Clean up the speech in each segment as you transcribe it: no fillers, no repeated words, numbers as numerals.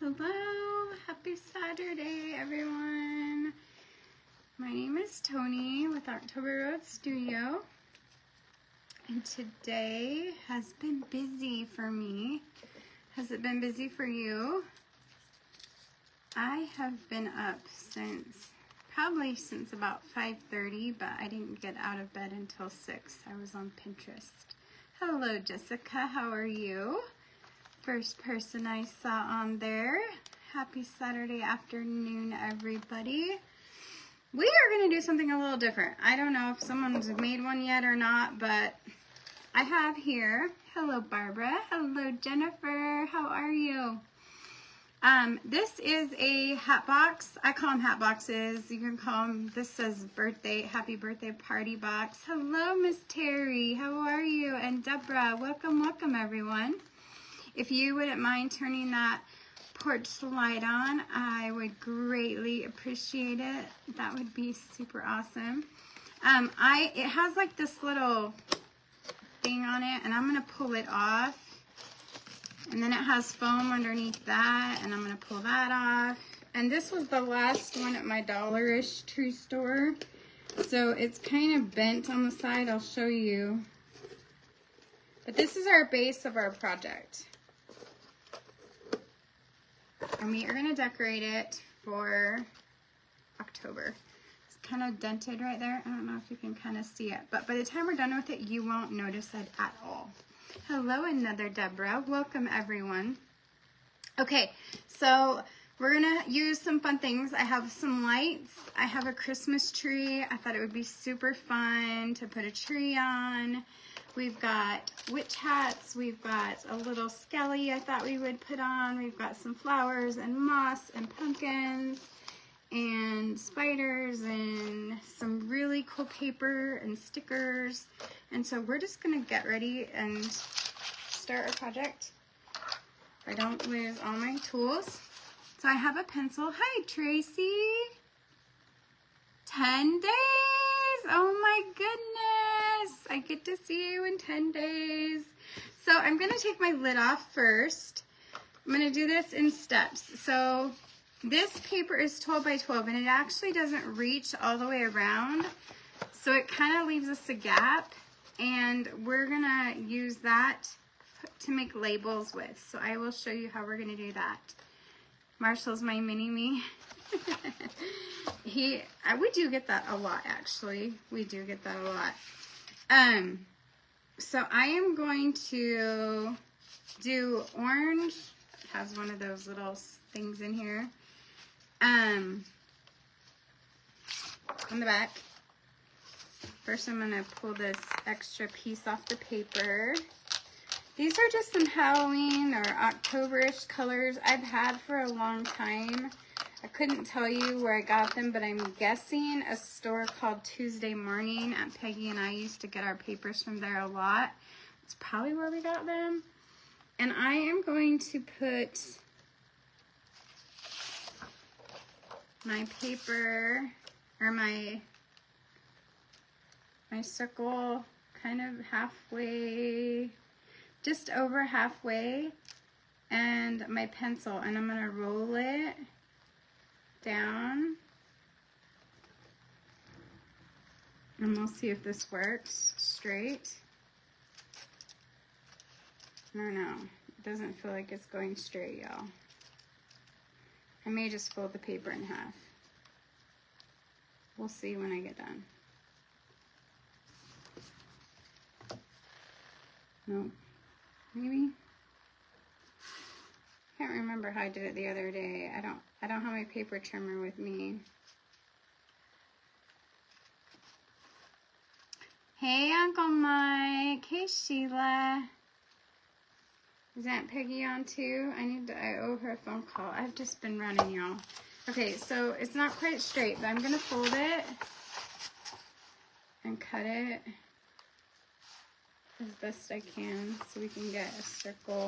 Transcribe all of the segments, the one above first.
Hello, happy Saturday, everyone. My name is Tony with October Road Studio, and today has been busy for me. Has it been busy for you? I have been up probably since about 5:30, but I didn't get out of bed until 6. I was on Pinterest. Hello, Jessica, how are you? First person I saw on there. Happy Saturday afternoon, everybody. We are going to do something a little different. I don't know if someone's made one yet or not, but I have here. Hello, Barbara. Hello, Jennifer. How are you? This is a hat box. I call them hat boxes. You can call them, this says birthday, happy birthday party box. Hello, Miss Terry. How are you? And Deborah, welcome, everyone. If you wouldn't mind turning that porch light on, I would greatly appreciate it. That would be super awesome. It has like this little thing on it, and I'm gonna pull it off. And then it has foam underneath that, and I'm gonna pull that off. And this was the last one at my Dollar-ish tree store. So it's kind of bent on the side, I'll show you. But this is our base of our project. And we are going to decorate it for October. It's kind of dented right there. I don't know if you can kind of see it. But by the time we're done with it, you won't notice it at all. Hello, another Deborah. Welcome, everyone. Okay, so we're going to use some fun things. I have some lights. I have a Christmas tree. I thought it would be super fun to put a tree on. We've got witch hats, we've got a little skelly I thought we would put on, we've got some flowers and moss and pumpkins and spiders and some really cool paper and stickers. And so we're just gonna get ready and start our project if I don't lose all my tools. So I have a pencil. Hi, Tracy. 10 days, oh my goodness. I get to see you in 10 days. So I'm gonna take my lid off first. I'm gonna do this in steps. So this paper is 12 by 12 and it actually doesn't reach all the way around. So it kind of leaves us a gap, and we're gonna use that to make labels with. So I will show you how we're gonna do that. Marshall's my mini-me. We do get that a lot, actually. We do get that a lot. So I am going to do orange. It has one of those little things in here. On the back. First I'm gonna pull this extra piece off the paper. These are just some Halloween or October-ish colors I've had for a long time. I couldn't tell you where I got them, but I'm guessing a store called Tuesday Morning. Aunt Peggy and I used to get our papers from there a lot. It's probably where we got them. And I am going to put my paper, or my circle kind of halfway, just over halfway, and my pencil, and I'm gonna roll it down, and we'll see if this works straight. I don't know, it doesn't feel like it's going straight, y'all. I may just fold the paper in half. We'll see when I get done. Nope. Maybe. Can't remember how I did it the other day. I don't have my paper trimmer with me. Hey, Uncle Mike. Hey, Sheila. Is Aunt Peggy on too? I owe her a phone call. I've just been running, y'all. Okay, so it's not quite straight, but I'm gonna fold it and cut it as best I can so we can get a circle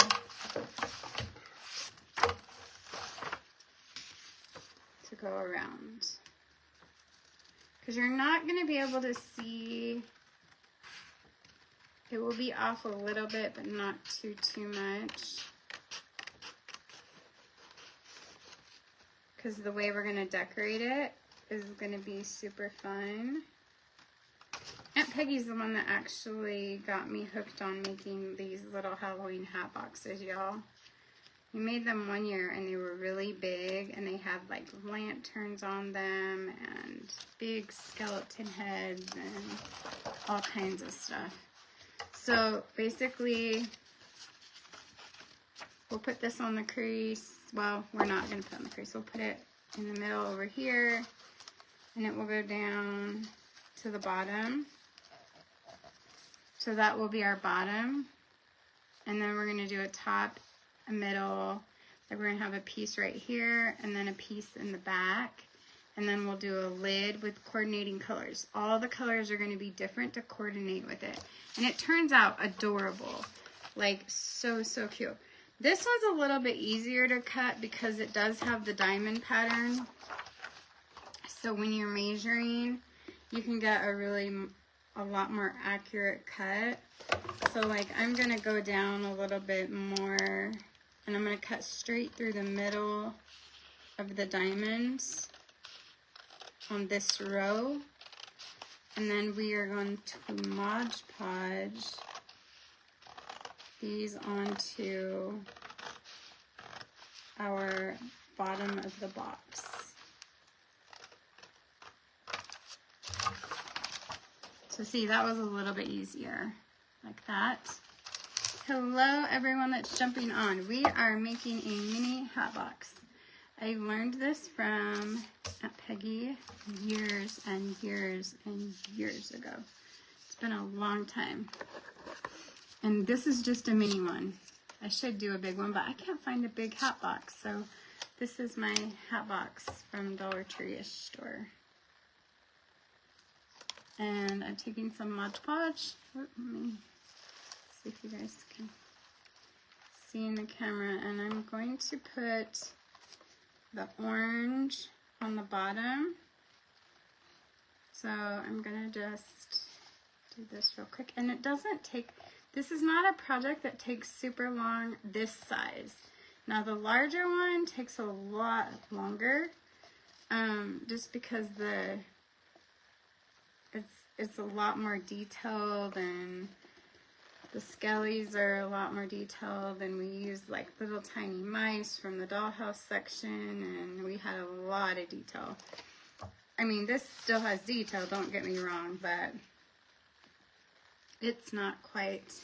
to go around. Because you're not going to be able to see, it will be off a little bit, but not too much. because the way we're going to decorate it is going to be super fun. Aunt Peggy's the one that actually got me hooked on making these little Halloween hat boxes, y'all. We made them one year and they were really big and they had like lanterns on them and big skeleton heads and all kinds of stuff. So basically, we'll put this on the crease. Well, we're not going to put it on the crease. We'll put it in the middle over here and it will go down to the bottom. So that will be our bottom. And then we're going to do a top, a middle. Like we're going to have a piece right here and then a piece in the back. And then we'll do a lid with coordinating colors. All the colors are going to be different to coordinate with it. And it turns out adorable. Like so, so cute. This one's a little bit easier to cut because it does have the diamond pattern. So when you're measuring, you can get a lot more accurate cut. So like I'm going to go down a little bit more and I'm going to cut straight through the middle of the diamonds on this row. And then we are going to Mod Podge these onto our bottom of the box. So see, that was a little bit easier, like that. Hello, everyone that's jumping on. We are making a mini hat box. I learned this from Aunt Peggy years and years and years ago. It's been a long time. And this is just a mini one. I should do a big one, but I can't find a big hat box. So this is my hat box from Dollar Tree-ish store. And I'm taking some Mod Podge. Let me see if you guys can see in the camera. And I'm going to put the orange on the bottom. So I'm going to just do this real quick. And it doesn't take, this is not a project that takes super long this size. Now the larger one takes a lot longer, just because it's a lot more detailed and the skellies are a lot more detailed, and we used like little tiny mice from the dollhouse section, and we had a lot of detail. I mean, this still has detail, don't get me wrong, but it's not quite.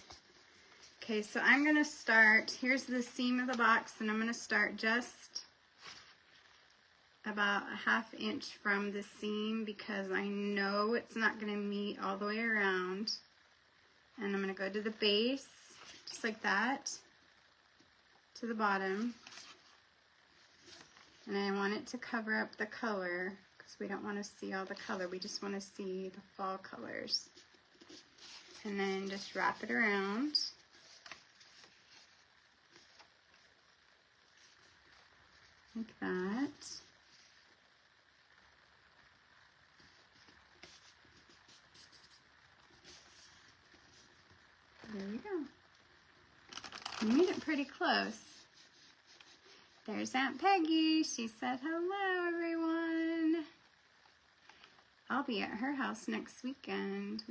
Okay, so I'm going to start, here's the seam of the box, and I'm going to start just about a ½ inch from the seam because I know it's not going to meet all the way around. And I'm going to go to the base, just like that, to the bottom. And I want it to cover up the color because we don't want to see all the color. We just want to see the fall colors. And then just wrap it around. Like that. There we go. You made it pretty close. There's Aunt Peggy. She said hello, everyone. I'll be at her house next weekend.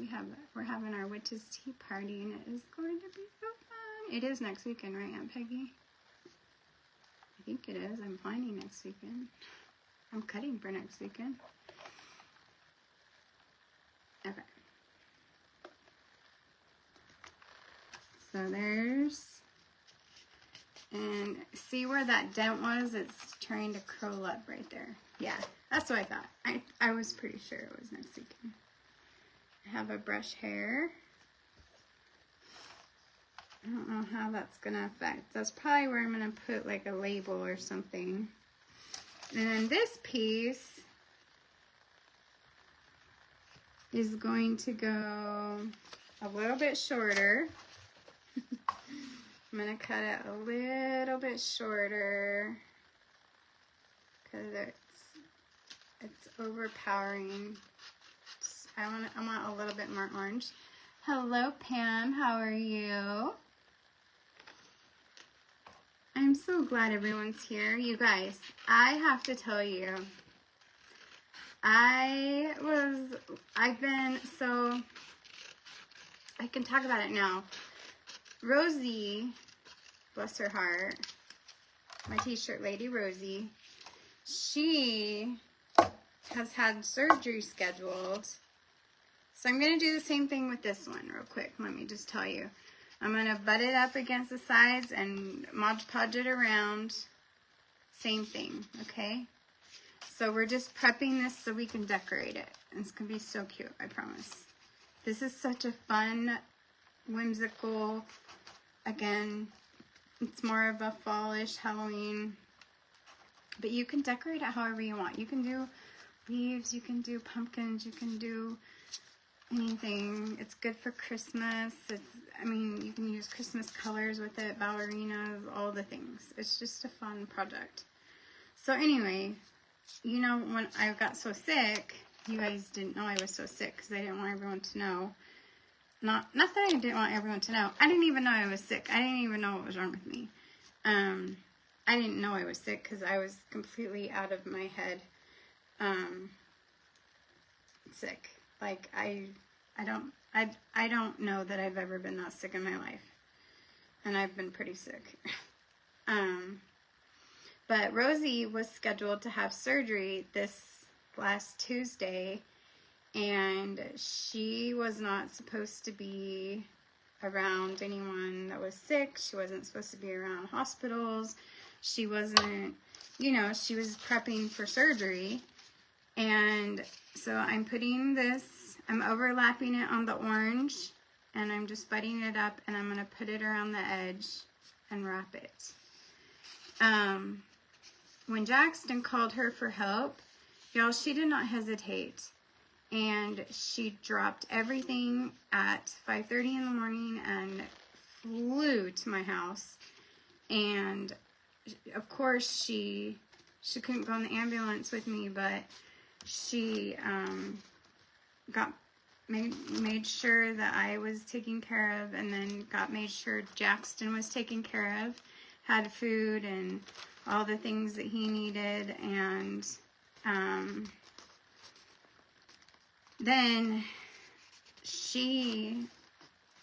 We're having our witch's tea party, and it is going to be so fun. It is next weekend, right, Aunt Peggy? I think it is. I'm planning next weekend. I'm cutting for next weekend. Okay. So there's, and see where that dent was? It's trying to curl up right there. Yeah, that's what I thought. I was pretty sure it was next weekend. I have a brush hair. I don't know how that's going to affect. That's probably where I'm going to put like a label or something. And then this piece is going to go a little bit shorter. I'm going to cut it a little bit shorter because it's overpowering. I want a little bit more orange. Hello, Pam. How are you? I'm so glad everyone's here. You guys, I have to tell you, I can talk about it now. Rosie, bless her heart, my t-shirt lady, Rosie, she has had surgery scheduled. So I'm going to do the same thing with this one real quick. Let me just tell you. I'm going to butt it up against the sides and Mod Podge it around. Same thing, okay? So we're just prepping this so we can decorate it. It's going to be so cute, I promise. This is such a fun, whimsical, again, it's more of a fallish Halloween. But you can decorate it however you want. You can do leaves, you can do pumpkins, you can do anything. It's good for Christmas. You can use Christmas colors with it, ballerinas, all the things. It's just a fun project. So anyway, you know, when I got so sick, you guys didn't know I was so sick because I didn't want everyone to know. Not that I didn't want everyone to know. I didn't even know I was sick. I didn't even know what was wrong with me. I didn't know I was sick because I was completely out of my head. Sick. Like I don't know that I've ever been that sick in my life. And I've been pretty sick. But Rosie was scheduled to have surgery this last Tuesday, and she was not supposed to be around anyone that was sick. She wasn't supposed to be around hospitals. She wasn't, you know, she was prepping for surgery. And so I'm putting this, I'm overlapping it on the orange, and I'm just butting it up, and I'm going to put it around the edge and wrap it. When Jackson called her for help, y'all, she did not hesitate. And she dropped everything at 5:30 in the morning and flew to my house. And of course she couldn't go in the ambulance with me, but she made sure that I was taken care of, and then made sure Jackson was taken care of, had food and all the things that he needed. And then she,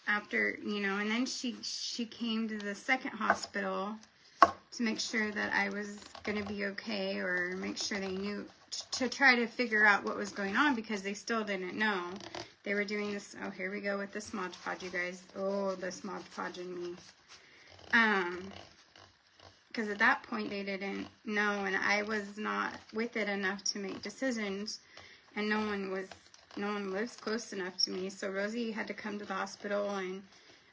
after, you know, and then she came to the second hospital to make sure that I was going to be okay, or make sure they knew, to try to figure out what was going on, because they still didn't know. They were doing this, oh, here we go with this Mod Podge, you guys. Oh, this Mod Podge in me. Because at that point they didn't know, and I was not with it enough to make decisions, and no one lives close enough to me. So Rosie had to come to the hospital, and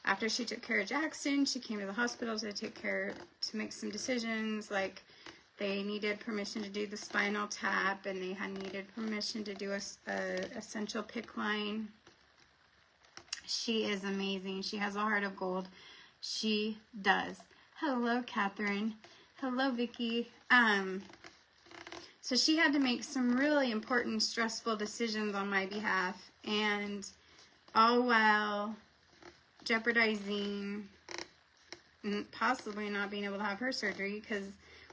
after she took care of Jackson, she came to the hospital to make some decisions. Like, they needed permission to do the spinal tap, and they had needed permission to do a essential PICC line. She is amazing. She has a heart of gold. She does. Hello, Catherine. Hello, Vicky. So she had to make some really important, stressful decisions on my behalf, and all while jeopardizing possibly not being able to have her surgery, because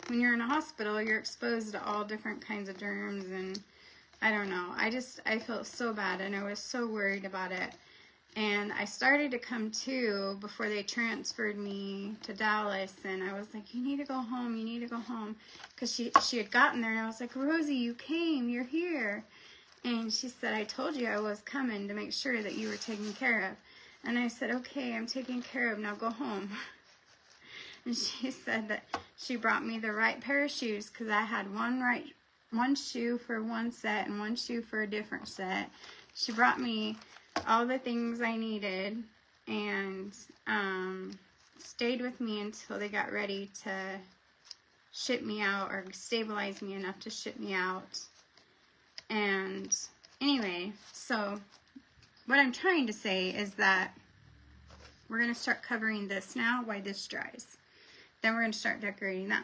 when you're in a hospital, you're exposed to all different kinds of germs, and I don't know. I felt so bad, and I was so worried about it. And I started to come to before they transferred me to Dallas, and I was like, you need to go home, you need to go home. Because she had gotten there, and I was like, Rosie, you came, you're here. And she said, I told you I was coming to make sure that you were taken care of. And I said, okay, I'm taken care of, now go home. And she said that she brought me the right pair of shoes, because I had one shoe for one set and one shoe for a different set. She brought me all the things I needed, and stayed with me until they got ready to ship me out, or stabilize me enough to ship me out. And anyway, so what I'm trying to say is that we're going to start covering this now while this dries. Then we're going to start decorating that.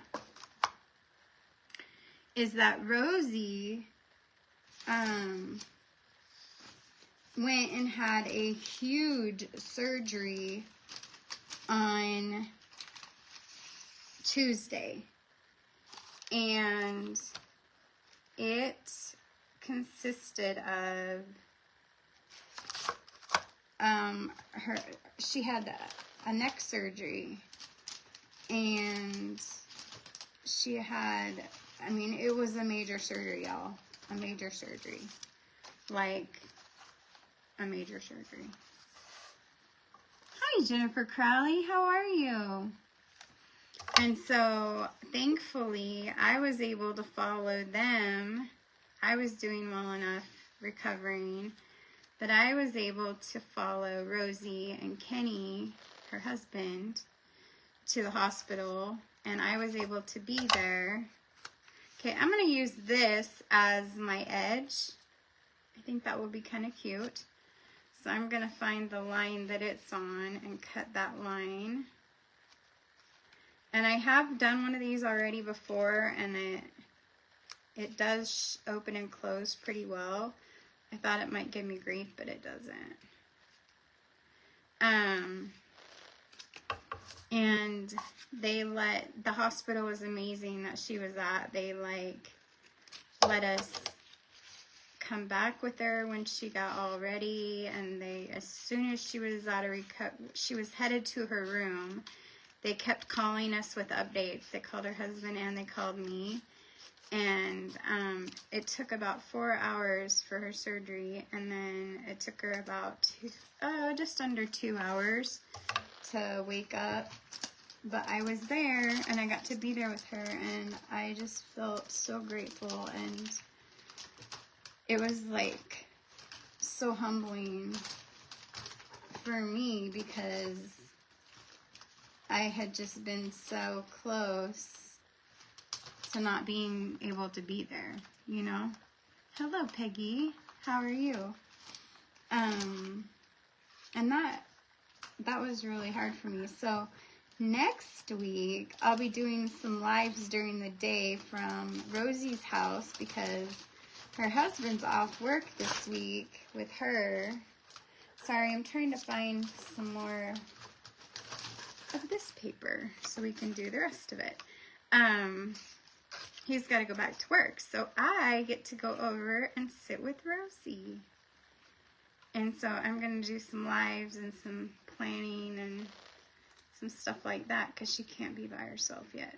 Is that Rosie went and had a huge surgery on Tuesday. And it consisted of she had a neck surgery, and she had, I mean, it was a major surgery, y'all. A major surgery. Like, a major surgery. Hi, Jennifer Crowley. How are you? And so, thankfully, I was able to follow them. I was doing well enough recovering that I was able to follow Rosie and Kenny, her husband, to the hospital, and I was able to be there. Okay, I'm going to use this as my edge. I think that will be kind of cute. So I'm going to find the line that it's on and cut that line. And I have done one of these already before, and it does open and close pretty well. I thought it might give me grief, but it doesn't. And the hospital was amazing that she was at. They let us come back with her when she got all ready, and as soon as she was she was headed to her room, they kept calling us with updates. They called her husband and they called me. And it took about 4 hours for her surgery, and then it took her about just under 2 hours to wake up. But I was there, and I got to be there with her, and I just felt so grateful, and it was like so humbling for me because I had just been so close to not being able to be there, you know? Hello, Peggy. How are you? And that was really hard for me. So next week, I'll be doing some lives during the day from Rosie's house because her husband's off work this week with her. Sorry, I'm trying to find some more of this paper so we can do the rest of it. He's got to go back to work, so I get to go over and sit with Rosie. And so I'm going to do some lives and some planning and some stuff like that because she can't be by herself yet.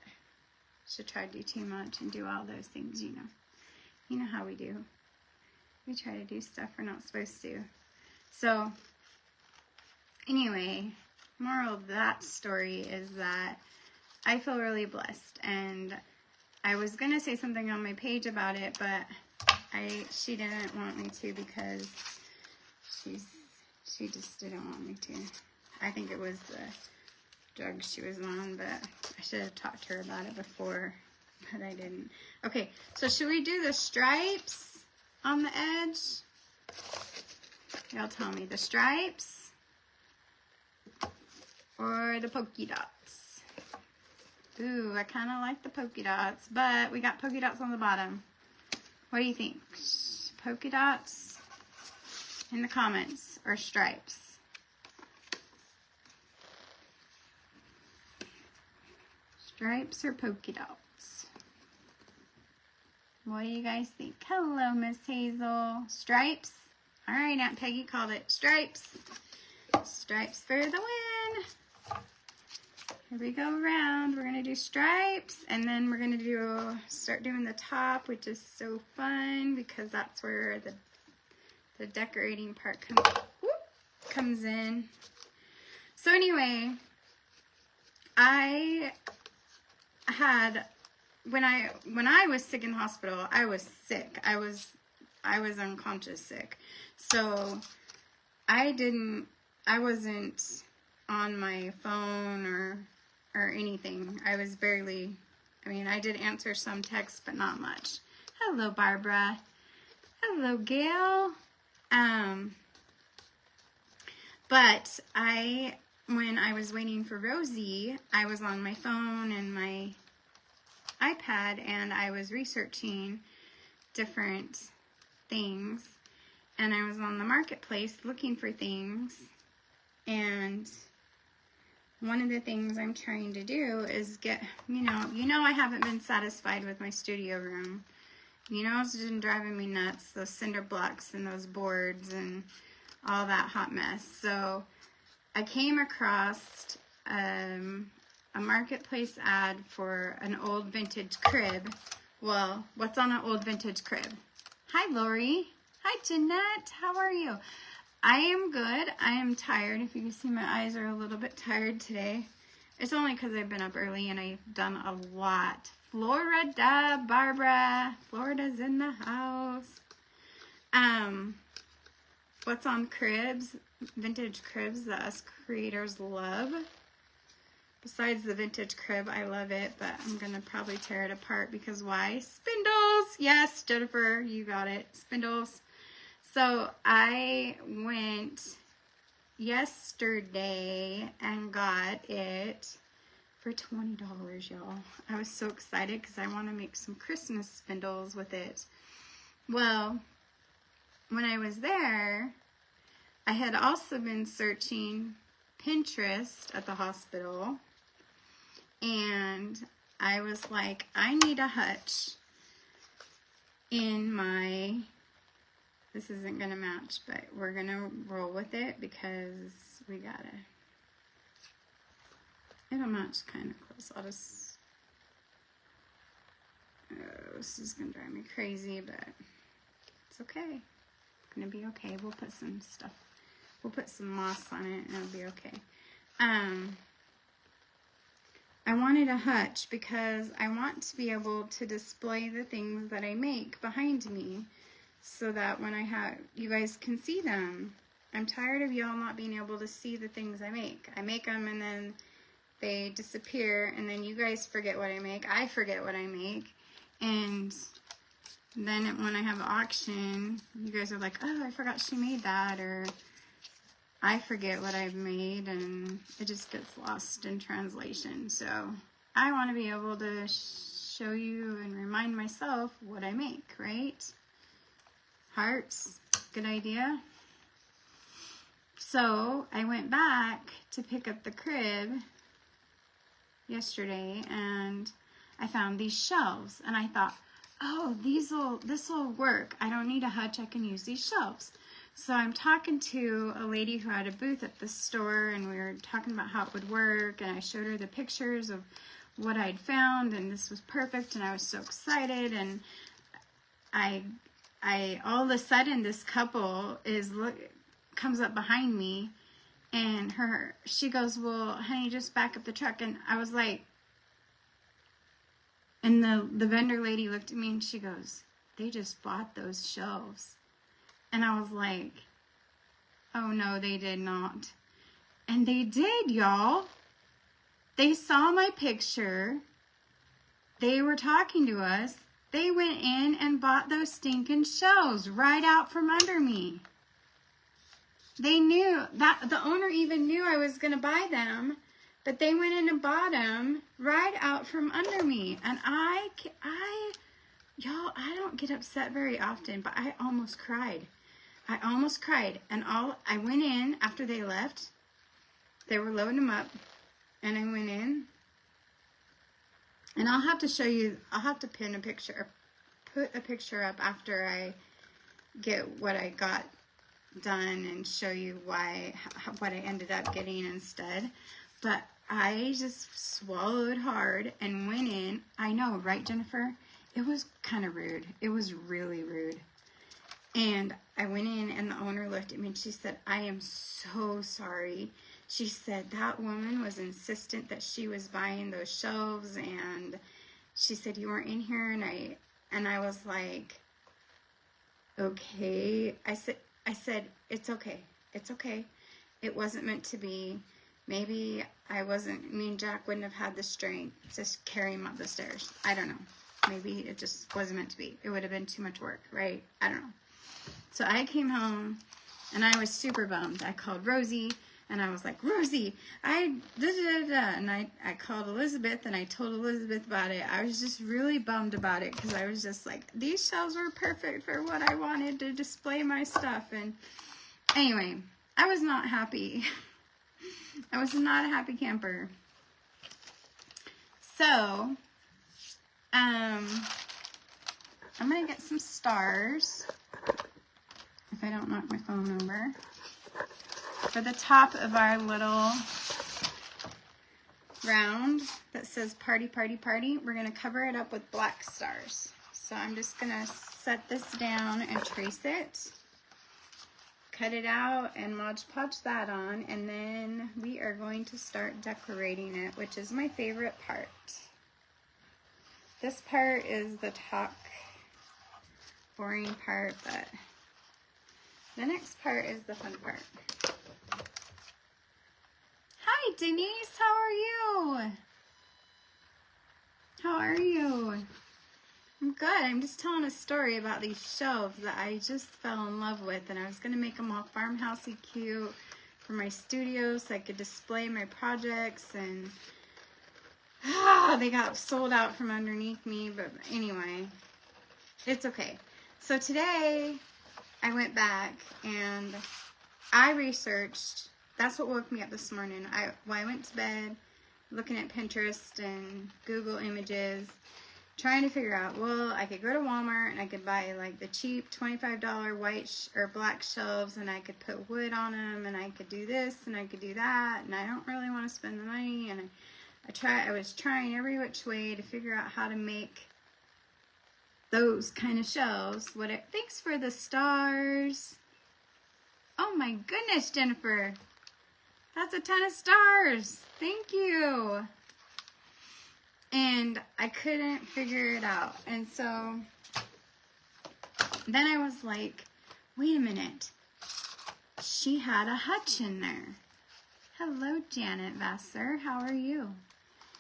She'll try to do too much and do all those things, you know. You know how we do. We try to do stuff we're not supposed to. So, anyway, moral of that story is that I feel really blessed, and I was going to say something on my page about it, but she didn't want me to because she just didn't want me to. I think it was the drugs she was on, but I should have talked to her about it before, but I didn't. Okay, so should we do the stripes on the edge? Y'all tell me, the stripes or the polka dots? Ooh, I kind of like the polka dots, but we got polka dots on the bottom. What do you think? Polka dots in the comments or stripes? Stripes or polka dots? What do you guys think? Hello, Miss Hazel. Stripes? All right, Aunt Peggy called it stripes. Stripes for the win. Here we go around. We're going to do stripes, and then we're going to start doing the top, which is so fun because that's where the decorating part comes in. So anyway, I had, when I was sick in hospital, I was sick. I was unconscious sick. So I wasn't on my phone or anything. I was barely, I did answer some texts, but not much. Hello, Barbara. Hello, Gail. But when I was waiting for Rosie, I was on my phone and my iPad, and I was researching different things, and I was on the marketplace looking for things, and one of the things I'm trying to do is get, you know I haven't been satisfied with my studio room. You know, it's been driving me nuts, those cinder blocks and those boards and all that hot mess. So I came across a marketplace ad for an old vintage crib. Well, what's on an old vintage crib? Hi, Lori. Hi, Jeanette. How are you? I am good. I am tired. If you can see, my eyes are a little bit tired today. It's only because I've been up early and I've done a lot. Florida, Barbara. Florida's in the house. What's on cribs? Vintage cribs that us creators love. Besides the vintage crib, I love it, but I'm going to probably tear it apart because why? Spindles! Yes, Jennifer, you got it. Spindles. So I went yesterday and got it for $20, y'all. I was so excited because I want to make some Christmas spindles with it. Well, when I was there, I had also been searching Pinterest at the hospital, and I was like, I need a hutch in my, this isn't going to match, but we're going to roll with it because we got to, it'll match kind of close. I'll just, oh, this is going to drive me crazy, but it's okay. It's going to be okay. We'll put some stuff, we'll put some moss on it and it'll be okay. I wanted a hutch because I want to be able to display the things that I make behind me so that when I have, you guys can see them. I'm tired of y'all not being able to see the things I make. I make them and then they disappear and then you guys forget what I make. I forget what I make. And then when I have an auction, you guys are like, oh, I forgot she made that, or I forget what I've made, and it just gets lost in translation. So I want to be able to show you and remind myself what I make, right? Hearts, good idea. So I went back to pick up the crib yesterday, and I found these shelves, and I thought, oh, this will work. I don't need a hutch. I can use these shelves. So I'm talking to a lady who had a booth at the store, and we were talking about how it would work, and I showed her the pictures of what I'd found, and this was perfect, and I was so excited, and I all of a sudden this couple comes up behind me, and she goes, well, honey, just back up the truck, and I was like, and the vendor lady looked at me and she goes, they just bought those shelves. And I was like, oh no, they did not. And they did, y'all. They saw my picture. They were talking to us. They went in and bought those stinking shelves right out from under me. They knew, that the owner even knew I was going to buy them, but they went in and bought them right out from under me. And y'all, I don't get upset very often, but I almost cried. I almost cried. And I went in after they left. They were loading them up. And I went in. And I'll have to show you, I'll have to pin a picture, put a picture up after I get what I got done and show you what I ended up getting instead. But I just swallowed hard and went in. I know, right, Jennifer? It was kind of rude. It was really rude. And I went in and the owner looked at me and she said, I am so sorry. She said that woman was insistent that she was buying those shelves, and she said you weren't in here, and I was like, okay. I said it's okay. It's okay. It wasn't meant to be. Maybe me and Jack wouldn't have had the strength to carry him up the stairs. I don't know. Maybe it just wasn't meant to be. It would have been too much work, right? I don't know. So I came home and I was super bummed. I called Rosie and I was like, Rosie, and I called Elizabeth and I told Elizabeth about it. I was just really bummed about it because I was just like, these shelves were perfect for what I wanted to display my stuff. And anyway, I was not happy. I was not a happy camper. So, I'm going to get some stars, if I don't knock my phone over, for the top of our little round that says party, party, party. We're going to cover it up with black stars. So I'm just going to set this down and trace it, cut it out, and Mod Podge that on, and then we are going to start decorating it, which is my favorite part. This part is the talk, boring part, but the next part is the fun part. Hi, Denise. How are you? How are you? I'm good. I'm just telling a story about these shelves that I just fell in love with, and I was going to make them all farmhousey cute for my studio so I could display my projects, and they got sold out from underneath me, but anyway, it's okay. So today I went back and I researched. That's what woke me up this morning. I went to bed looking at Pinterest and Google Images, trying to figure out, well, I could go to Walmart and I could buy like the cheap $25 white or black shelves, and I could put wood on them, and I could do this and I could do that, and I don't really want to spend the money. And I was trying every which way to figure out how to make those kind of shelves. Thanks for the stars. Oh my goodness, Jennifer. That's a ton of stars. Thank you. And I couldn't figure it out. And so then I was like, wait a minute. She had a hutch in there. Hello, Janet Vassar. How are you?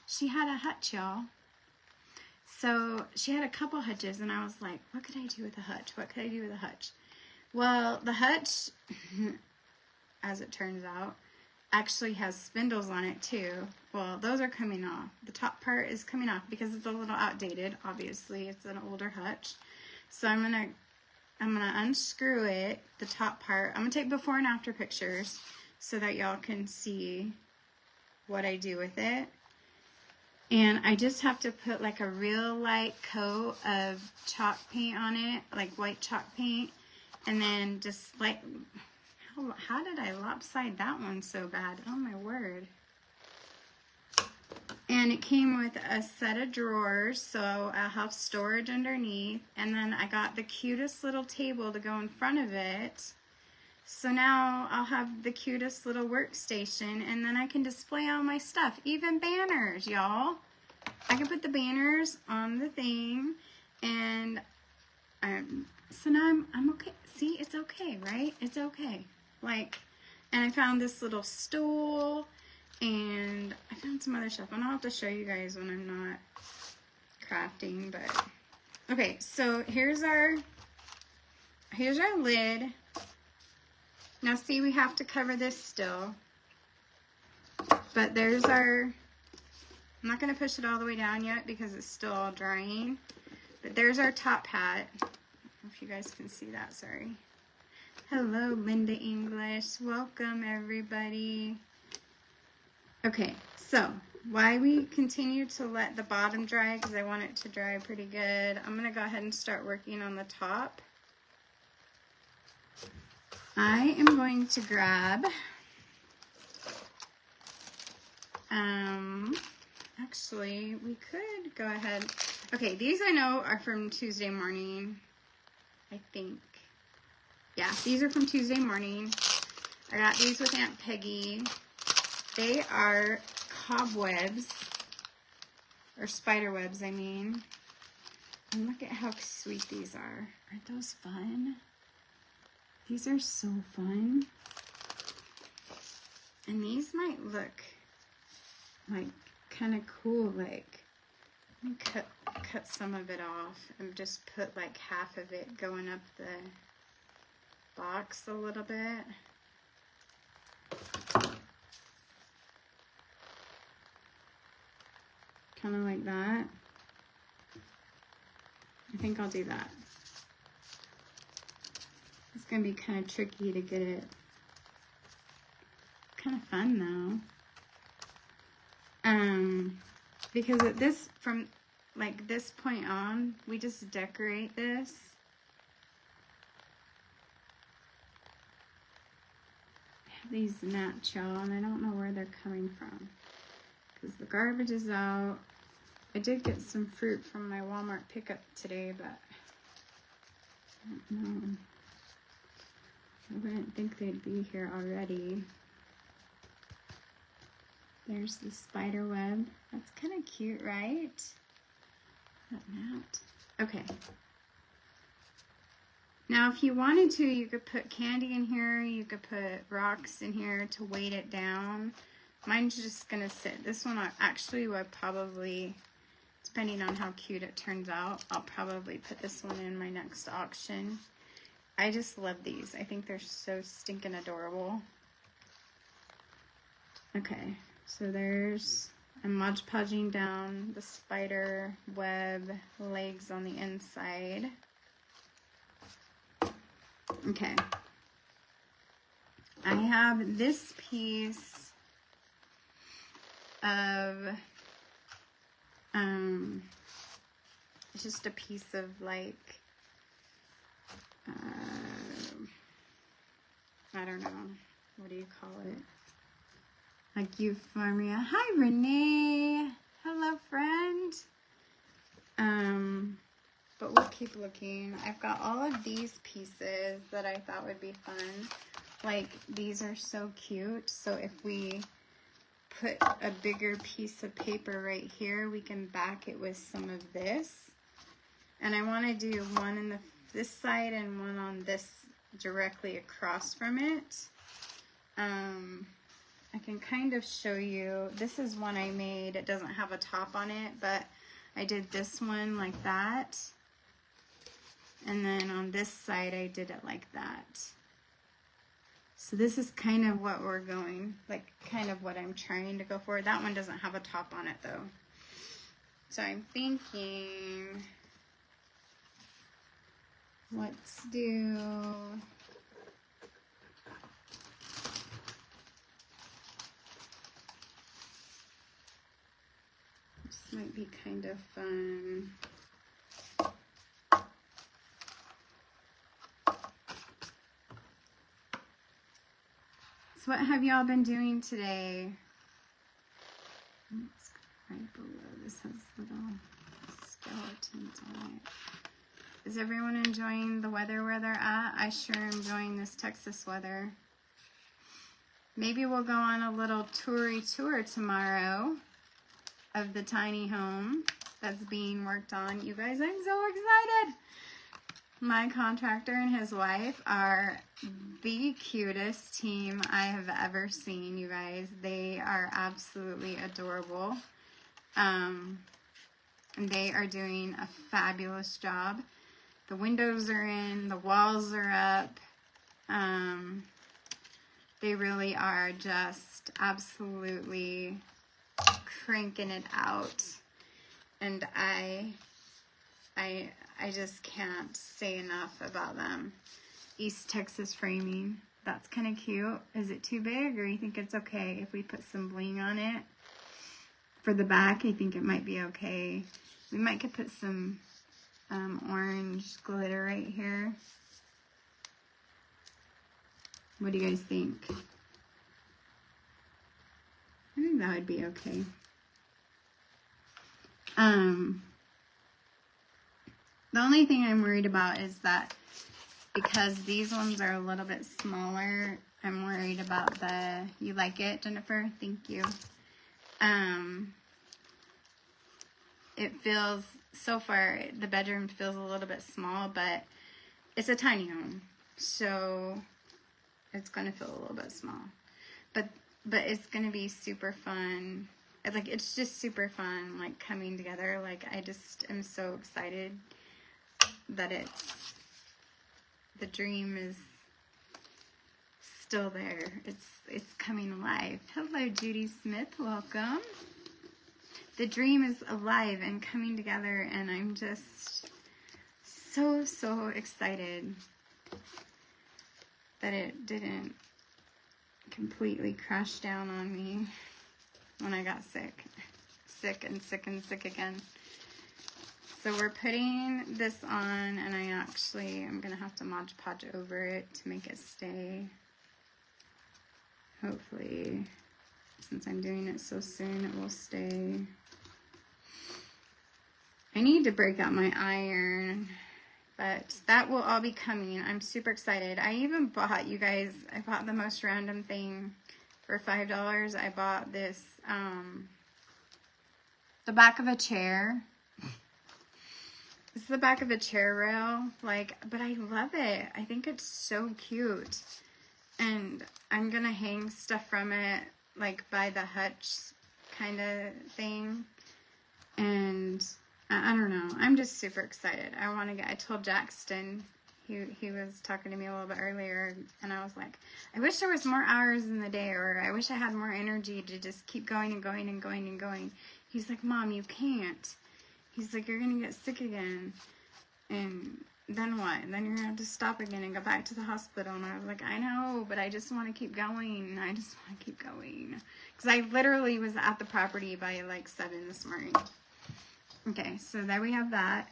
She had a hutch, y'all. So she had a couple hutches, and I was like, what could I do with a hutch? What could I do with a hutch? Well, the hutch, as it turns out, actually has spindles on it too. Well, those are coming off. The top part is coming off because it's a little outdated. Obviously, it's an older hutch. So I'm gonna unscrew it, the top part. I'm gonna take before and after pictures so that y'all can see what I do with it. And I just have to put like a real light coat of chalk paint on it, like white chalk paint, and then just like, how did I lopside that one so bad? Oh my word. And it came with a set of drawers, so I'll have storage underneath. And then I got the cutest little table to go in front of it. So now I'll have the cutest little workstation, and then I can display all my stuff, even banners, y'all. I can put the banners on the thing, and so now I'm okay. See, it's okay, right? It's okay. Like, and I found this little stool, and I found some other stuff, and I'll have to show you guys when I'm not crafting. But okay, so here's our lid. Now see, we have to cover this still, but there's our, I'm not going to push it all the way down yet because it's still all drying, but there's our top hat. I don't know if you guys can see that, sorry. Hello, Linda English. Welcome, everybody. Okay, so while we continue to let the bottom dry, because I want it to dry pretty good, I'm going to go ahead and start working on the top. I am going to grab, actually, we could go ahead. Okay, these I know are from Tuesday Morning, I think. Yeah, these are from Tuesday Morning. I got these with Aunt Peggy. They are cobwebs, or spider webs, I mean. And look at how sweet these are. Aren't those fun? These are so fun. And these might look like kind of cool. Like, let me cut some of it off and just put like half of it going up the box a little bit. Kind of like that. I think I'll do that. It's going to be kind of tricky to get it. Kind of fun though. Because at this, from like this point on, we just decorate this. I have these gnats, y'all, and I don't know where they're coming from. Because the garbage is out. I did get some fruit from my Walmart pickup today, but I don't know. I wouldn't think they'd be here already. There's the spider web. That's kind of cute, right? That gnat. Okay. Now, if you wanted to, you could put candy in here. You could put rocks in here to weight it down. Mine's just going to sit. This one actually would probably, depending on how cute it turns out, I'll probably put this one in my next auction. I just love these. I think they're so stinking adorable. Okay, so there's, I'm Mod Podging down the spider web legs on the inside. Okay. I have this piece of, it's just a piece of like, I don't know, what do you call it? Like euphorbia. Hi, Renee. Hello, friend. But we'll keep looking. I've got all of these pieces that I thought would be fun. Like, these are so cute. So if we put a bigger piece of paper right here, we can back it with some of this. And I want to do one in this side and one on this directly across from it. I can kind of show you. This is one I made. It doesn't have a top on it, but I did this one like that. And then on this side, I did it like that. So this is kind of what we're going, like kind of what I'm trying to go for. That one doesn't have a top on it though. So I'm thinking, let's do, this might be kind of fun. So what have y'all been doing today? It's right below. This has little skeletons on it. Is everyone enjoying the weather where they're at? I sure am enjoying this Texas weather. Maybe we'll go on a little toury tour tomorrow of the tiny home that's being worked on. You guys, I'm so excited. My contractor and his wife are the cutest team I have ever seen, you guys. They are absolutely adorable. They are doing a fabulous job. The windows are in, the walls are up. They really are just absolutely cranking it out. And I just can't say enough about them. East Texas Framing. That's kind of cute. Is it too big, or you think it's okay if we put some bling on it? For the back, I think it might be okay. We might could put some orange glitter right here. What do you guys think? I think that would be okay. The only thing I'm worried about is that because these ones are a little bit smaller, I'm worried about the, you like it, Jennifer? Thank you. It feels, so far, the bedroom feels a little bit small, but it's a tiny home, so it's going to feel a little bit small. But it's going to be super fun. Like, it's just super fun, like, coming together. Like, I just am so excited that the dream is still there. It's coming alive. Hello, Judy Smith. Welcome. The dream is alive and coming together, and I'm just so excited that it didn't completely crash down on me when I got sick. sick and sick and sick again. So we're putting this on, and I'm going to have to Mod Podge over it to make it stay. Hopefully, since I'm doing it so soon, it will stay. I need to break out my iron, but that will all be coming. I'm super excited. I even bought, you guys, I bought the most random thing for $5. I bought this, the back of a chair. This is the back of a chair rail, but I love it. I think it's so cute. And I'm going to hang stuff from it, by the hutch kind of thing. And I don't know. I'm just super excited. I told Jackson, he was talking to me a little bit earlier, and I was like, I wish there was more hours in the day, or I wish I had more energy to just keep going and going and going and going. He's like, Mom, you can't. He's like, you're going to get sick again. And then what? And then you're going to have to stop again and go back to the hospital. And I was like, I know, but I just want to keep going. I just want to keep going. Because I literally was at the property by 7 this morning. Okay, so there we have that.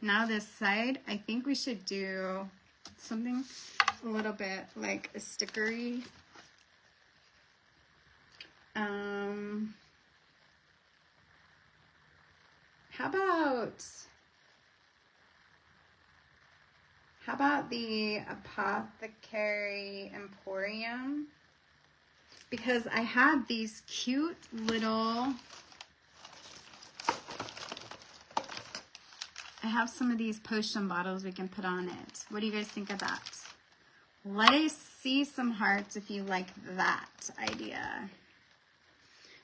Now this side, I think we should do something a little bit like a stickery. How about the Apothecary Emporium? Because I have these cute little, I have some of these potion bottles we can put on it. What do you guys think of that? Let us see some hearts if you like that idea.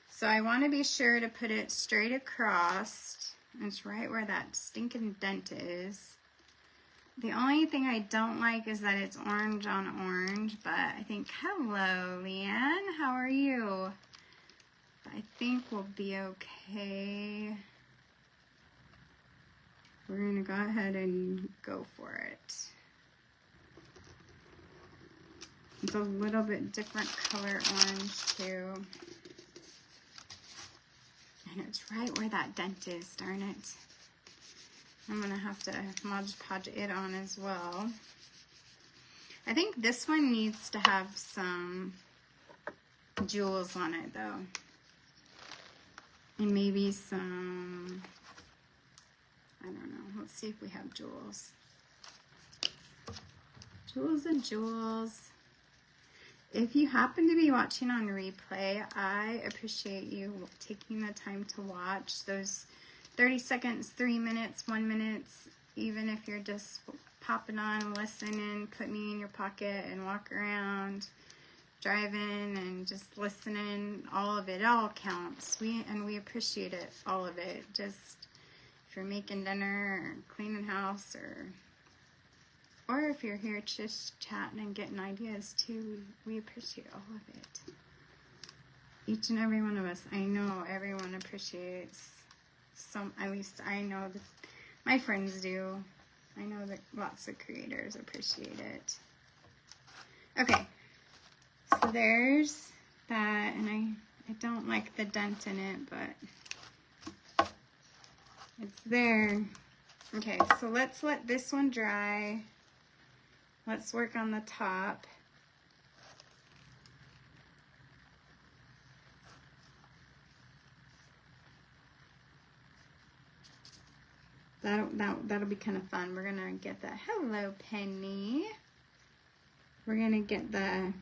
So I want to be sure to put it straight across. It's right where that stinking dent is. The only thing I don't like is that it's orange on orange, but I think, hello, Leanne, how are you? I think we'll be okay. We're going to go ahead and go for it. It's a little bit different color orange too. And it's right where that dent is, darn it. I'm going to have to Mod Podge it on as well. I think this one needs to have some jewels on it though. And maybe some, I don't know. Let's see if we have jewels. Jewels and jewels. If you happen to be watching on replay, I appreciate you taking the time to watch those 30 seconds, 3 minutes, 1 minute, even if you're just popping on, listening, put me in your pocket and walk around, driving and just listening, all of it all counts. We appreciate it, all of it. Just if you're making dinner or cleaning house or if you're here just chatting and getting ideas too, we appreciate all of it. Each and every one of us, I know everyone appreciates at least I know that my friends do. I know that lots of creators appreciate it. Okay, so there's that, and I don't like the dent in it, but it's there. Okay, so let's let this one dry. Let's work on the top. That'll be kind of fun. We're gonna get the, hello Penny. We're gonna get the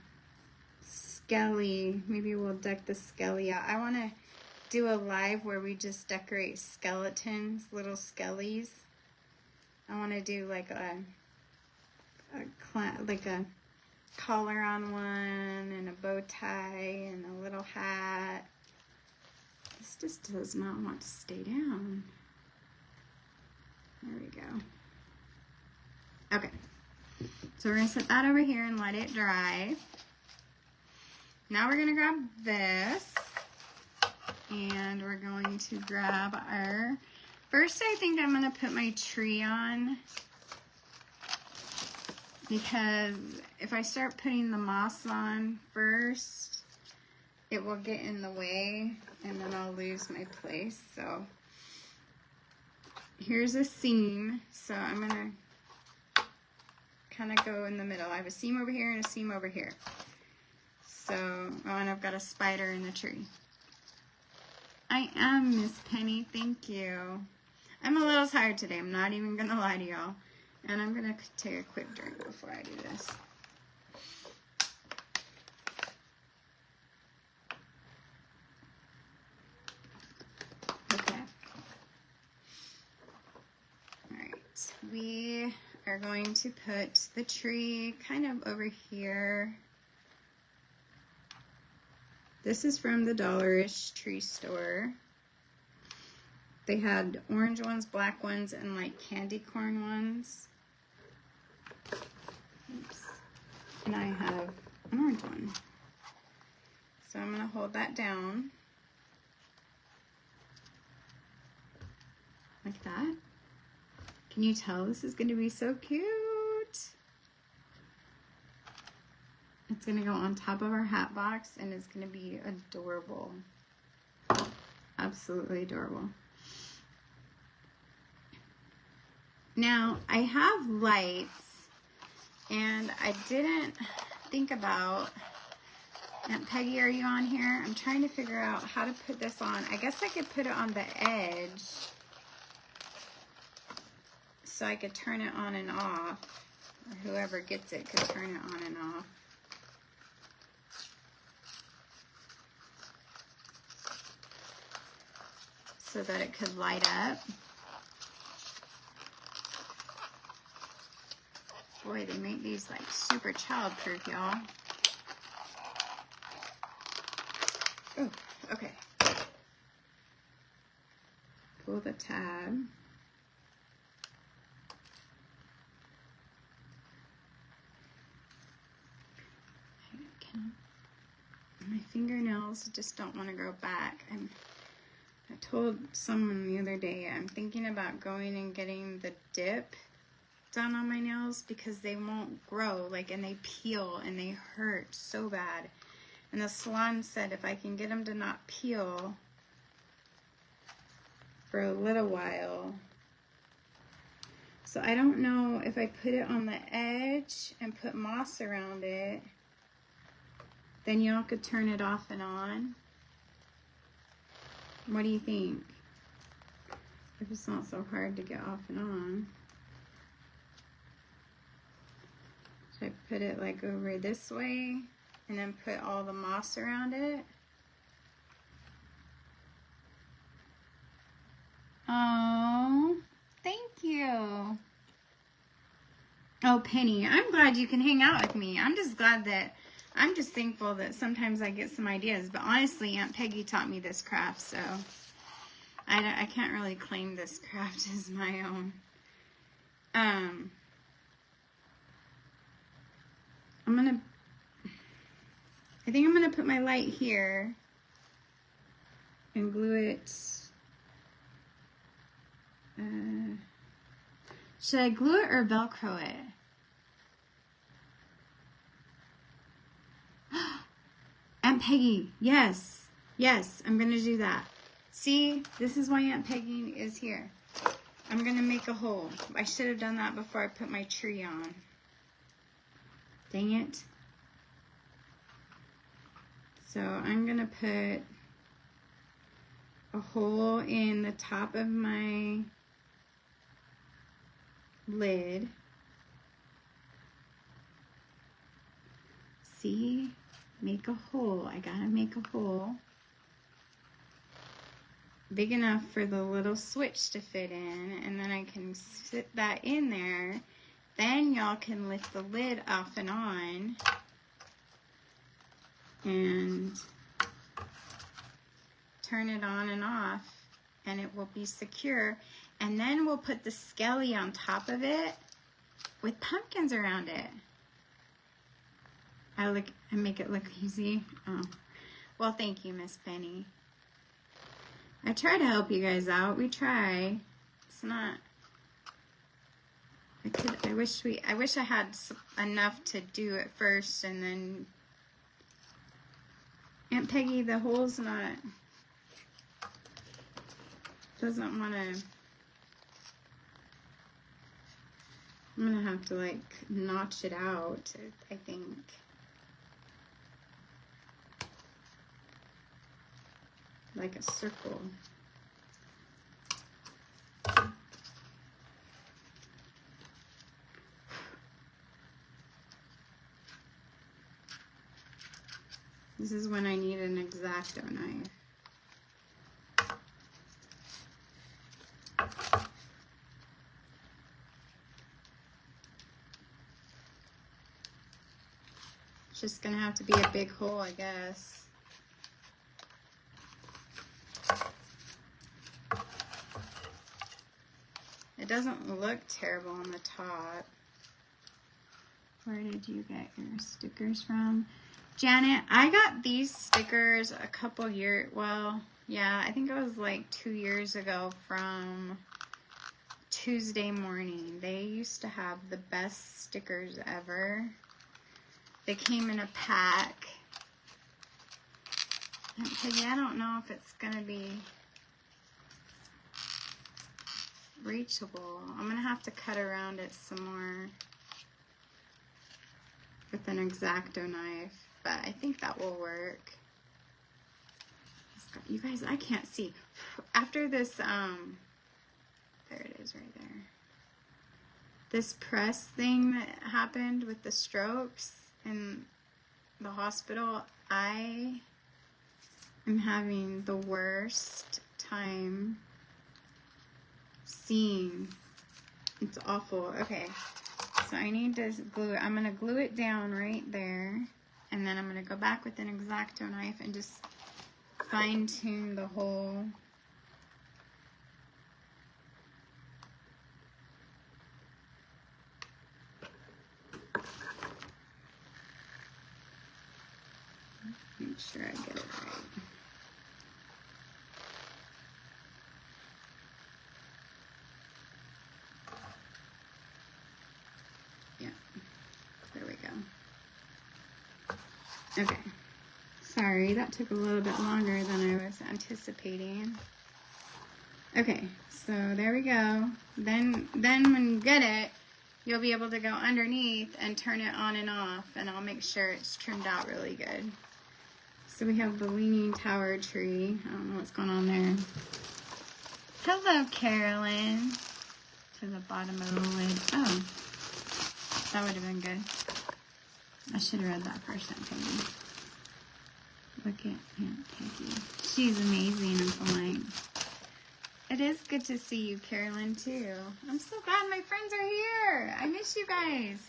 skelly. Maybe we'll deck the skelly out. I wanna do a live where we just decorate skeletons, little skellies. I wanna do like a collar on one and a bow tie and a little hat. This just does not want to stay down. There we go. Okay, so we're gonna set that over here and let it dry. Now we're gonna grab this and we're going to grab our, first I think I'm gonna put my tree on, because if I start putting the moss on first, it will get in the way and then I'll lose my place. So here's a seam. So I'm going to kind of go in the middle. I have a seam over here and a seam over here. So, oh, and I've got a spider in the tree. I am, Miss Penny. Thank you. I'm a little tired today. I'm not even going to lie to y'all. And I'm going to take a quick drink before I do this. Okay. All right. We are going to put the tree kind of over here. This is from the Dollar-ish tree store. They had orange ones, black ones, and like candy corn ones. Oops. And I have an orange one. So I'm going to hold that down. Like that. Can you tell this is going to be so cute? It's going to go on top of our hat box and it's going to be adorable. Absolutely adorable. Now, I have lights and I didn't think about, Aunt Peggy, are you on here? I'm trying to figure out how to put this on. I guess I could put it on the edge so I could turn it on and off, or whoever gets it could turn it on and off. So that it could light up. Boy, they make these like super child-proof, y'all. Oh, okay. Pull the tab. My fingernails just don't want to grow back. I told someone the other day, I'm thinking about going and getting the dip done on my nails because they won't grow, like, and they peel and they hurt so bad. And the salon said if I can get them to not peel for a little while. So I don't know if I put it on the edge and put moss around it, then y'all could turn it off and on. What do you think? If it's not so hard to get off and on. Should I put it like over this way and then put all the moss around it? Oh, thank you. Oh, Penny, I'm glad you can hang out with me. I'm just thankful that sometimes I get some ideas. But honestly, Aunt Peggy taught me this craft, so I can't really claim this craft as my own. I think I'm gonna put my light here and glue it. Should I glue it or Velcro it? Aunt Peggy, yes, I'm gonna do that. See, this is why Aunt Peggy is here. I'm gonna make a hole. I should have done that before I put my tree on. Dang it. So I'm gonna put a hole in the top of my lid. See? Make a hole. I gotta make a hole big enough for the little switch to fit in, and then I can sit that in there. Then y'all can lift the lid off and on and turn it on and off, and it will be secure. And then we'll put the skelly on top of it with pumpkins around it. I make it look easy. Oh. Well, thank you, Miss Penny. I try to help you guys out. We try. It's not. I wish I had enough to do it first and then Aunt Peggy, the hole's not, doesn't want to, I'm going to have to like notch it out, I think. Like a circle. This is when I need an X-Acto knife. It's just gonna have to be a big hole, I guess. It doesn't look terrible on the top. Where did you get your stickers from? Janet, I got these stickers a couple years, well, yeah, I think it was like 2 years ago from Tuesday Morning. They used to have the best stickers ever. They came in a pack. I don't know if it's going to be reachable. I'm going to have to cut around it some more with an X-Acto knife. But I think that will work. You guys, I can't see. After this, there it is right there. This press thing that happened with the strokes in the hospital, I am having the worst time seeing. It's awful. Okay, so I need to glue it. I'm going to glue it down right there. And then I'm going to go back with an X-Acto knife and just fine tune the hole. Make sure I get it right. Yeah, there we go. Okay, sorry, that took a little bit longer than I was anticipating. Okay, so there we go. Then when you get it, you'll be able to go underneath and turn it on and off, and I'll make sure it's trimmed out really good. So we have the Leaning Tower tree. I don't know what's going on there. Hello, Carolyn. To the bottom of the lid. Oh, that would have been good. I should have read that first, Aunt Peggy. Look at Aunt Peggy. She's amazing and polite. It is good to see you, Carolyn, too. I'm so glad my friends are here. I miss you guys.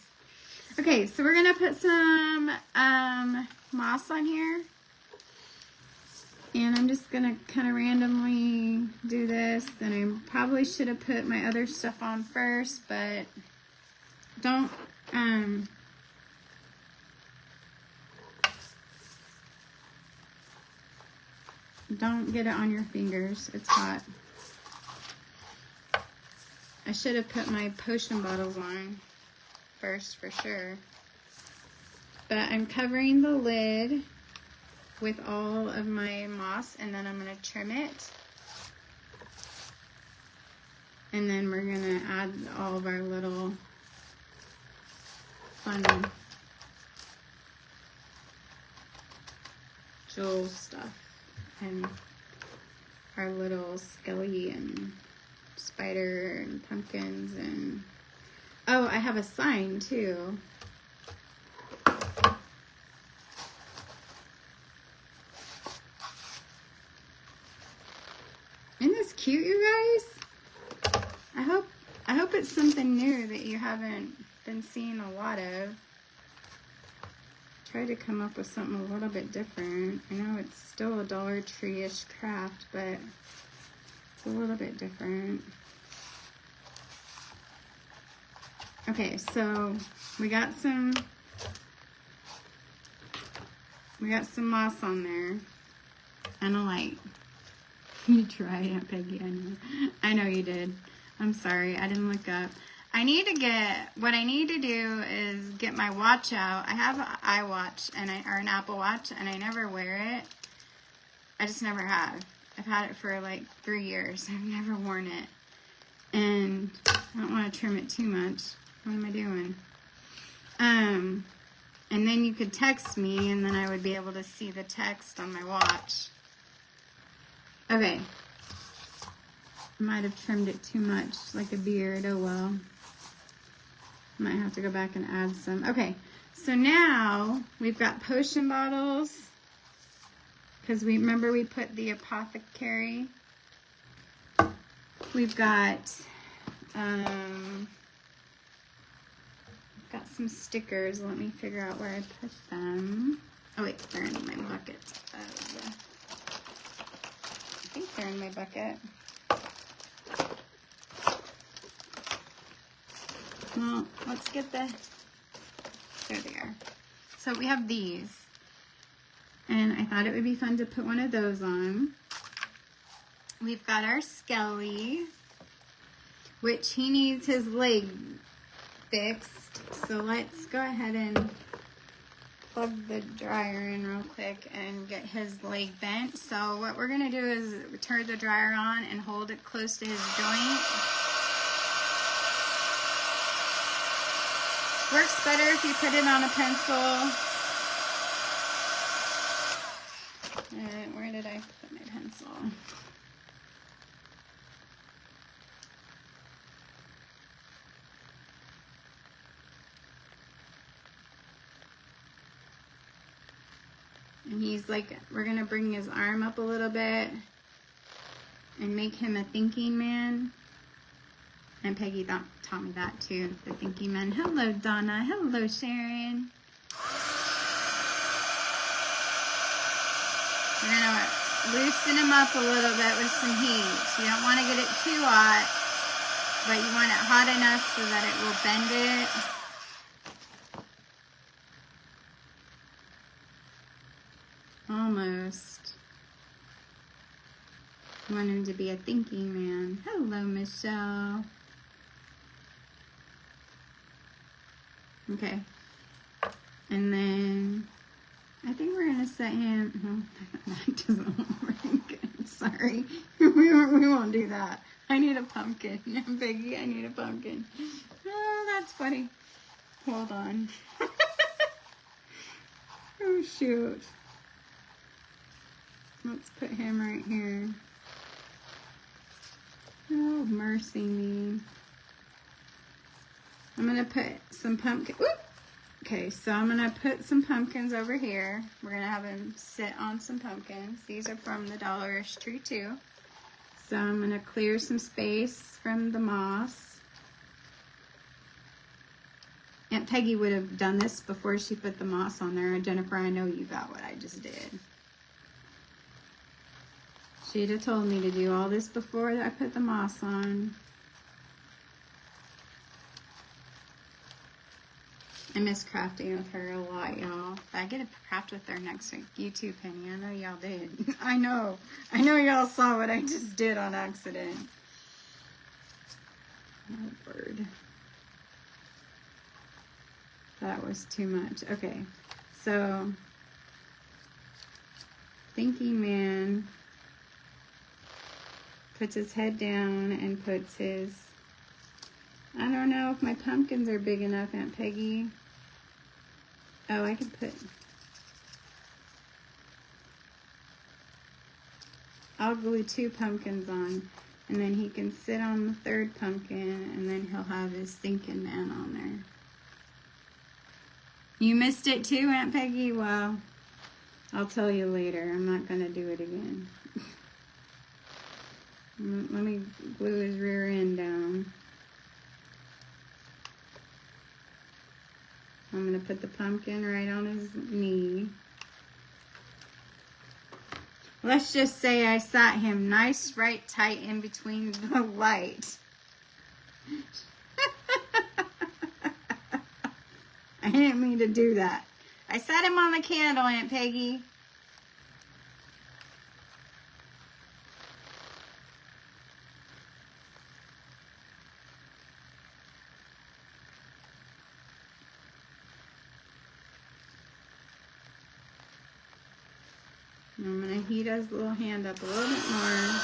Okay, so we're going to put some moss on here. And I'm just going to kind of randomly do this. Then I probably should have put my other stuff on first, but don't... Don't get it on your fingers. It's hot. I should have put my potion bottles on first for sure. But I'm covering the lid with all of my moss, and then I'm going to trim it. And then we're going to add all of our little fun jewel stuff. And our little skelly and spider and pumpkins and... Oh, I have a sign too. Isn't this cute, you guys? I hope it's something new that you haven't been seeing a lot of. Try to come up with something a little bit different. I know it's still a Dollar Tree-ish craft, but it's a little bit different. Okay, so we got some moss on there and a light. You tried, Aunt Peggy. I know you did. I'm sorry, I didn't look up. I need to what I need to do is get my watch out. I have an iWatch or an Apple Watch, and I never wear it. I just never have. I've had it for like 3 years. I've never worn it. And I don't want to trim it too much. What am I doing? And then you could text me, and then I would be able to see the text on my watch. Okay. Might have trimmed it too much, like a beard. Oh well. Might have to go back and add some. Okay, so now we've got potion bottles, because we put the apothecary. We've got some stickers. Let me figure out where I put them. Oh wait, they're in my bucket. I think they're in my bucket. Well, let's get there they are. So we have these. And I thought it would be fun to put one of those on. We've got our Skelly, which he needs his leg fixed. So let's go ahead and plug the dryer in real quick and get his leg bent. So what we're going to do is turn the dryer on and hold it close to his joint. Works better if you put it on a pencil. Where did I put my pencil? And he's like, we're going to bring his arm up a little bit and make him a thinking man. And Peggy taught me that too, the thinking man. Hello, Donna. Hello, Sharon. We're going to loosen him up a little bit with some heat. You don't want to get it too hot, but you want it hot enough so that it will bend it. Almost. You want him to be a thinking man. Hello, Michelle. Okay. And then I think we're going to set him. No, that doesn't work. Sorry. We won't do that. I need a pumpkin. Peggy, I need a pumpkin. Oh, that's funny. Hold on. Oh, shoot. Let's put him right here. Oh, mercy me. I'm going to put some pumpkin. Whoop! Okay, so I'm going to put some pumpkins over here. We're going to have him sit on some pumpkins. These are from the Dollarish tree too. So I'm going to clear some space from the moss. Aunt Peggy would have done this before she put the moss on there. Jennifer, I know you got what I just did. She'd have told me to do all this before I put the moss on. I miss crafting with her a lot, y'all. I get to craft with her next week. You too, Penny. I know y'all did. I know y'all saw what I just did on accident. Oh, bird. That was too much. Okay, so thinking man puts his head down and puts his, I don't know if my pumpkins are big enough, Aunt Peggy. Oh, I could put, I'll glue 2 pumpkins on, and then he can sit on the 3rd pumpkin, and then he'll have his thinking man on there. You missed it too, Aunt Peggy? Well, I'll tell you later. I'm not going to do it again. Let me glue his rear end down. I'm going to put the pumpkin right on his knee. Let's just say I sat him nice right tight in between the light. I didn't mean to do that. I sat him on the candle, Aunt Peggy. I'm going to heat his little hand up a little bit more.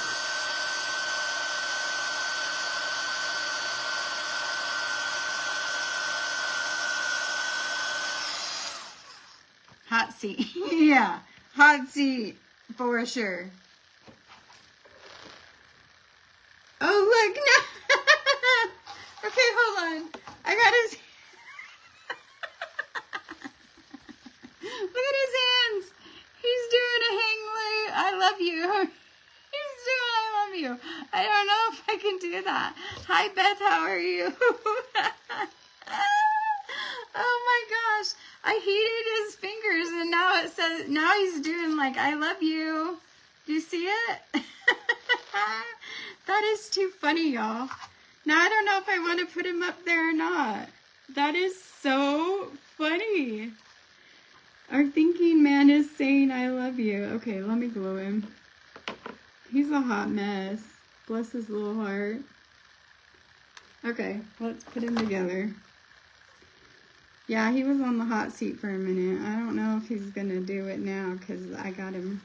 Hot seat. Yeah, hot seat for sure. Oh, look, no. Okay, hold on. I got his... Look at his hands. He's doing a hang loose. I love you. He's doing I love you. I don't know if I can do that. Hi, Beth. How are you? Oh my gosh. I heated his fingers and now it says, now he's doing like, I love you. Do you see it? That is too funny, y'all. Now I don't know if I want to put him up there or not. That is so funny. Our thinking man is saying, I love you. Okay, let me glow him. He's a hot mess. Bless his little heart. Okay, let's put him together. Yeah, he was on the hot seat for a minute. I don't know if he's going to do it now because I got him.